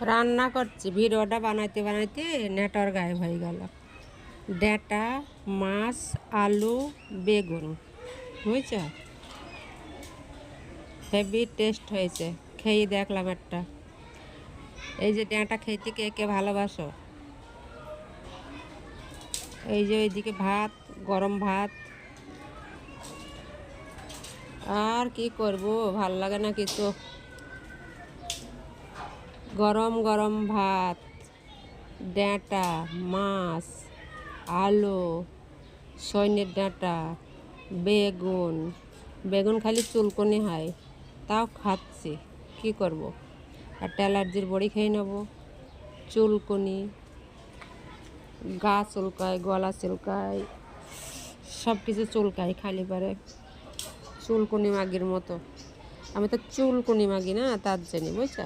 রান্না করছি, ভিডিওটা বানাইতে বানাইতে নেটওয়ার্ক গায়েব হয়ে গেল। ডাঁটা, মাছ, আলু, বেগুন, বুঝছ? হেভি টেস্ট হয়েছে, খেয়ে দেখলাম একটা। এই যে ডাঁটা খেতে কে কে ভালোবাসো? এই যে ওইদিকে ভাত, গরম ভাত। আর কি করব, ভাল লাগে না কিছু। গরম গরম ভাত, ডাঁটা, মাছ, আলু, সৈন্যের ডাঁটা, বেগুন। বেগুন খালি চুলকনি হয়, তাও খাচ্ছি। কি করব? একটা অ্যালার্জির বড়ি খেয়ে নেব। চুলকনি, গা চুলকায়, গলা চুলকায়, সব কিছু চুলকায় খালি পারে। চুলকনি মাগির মতো। আমি তো চুলকনি মাগি না, তার জন্য, বুঝছা?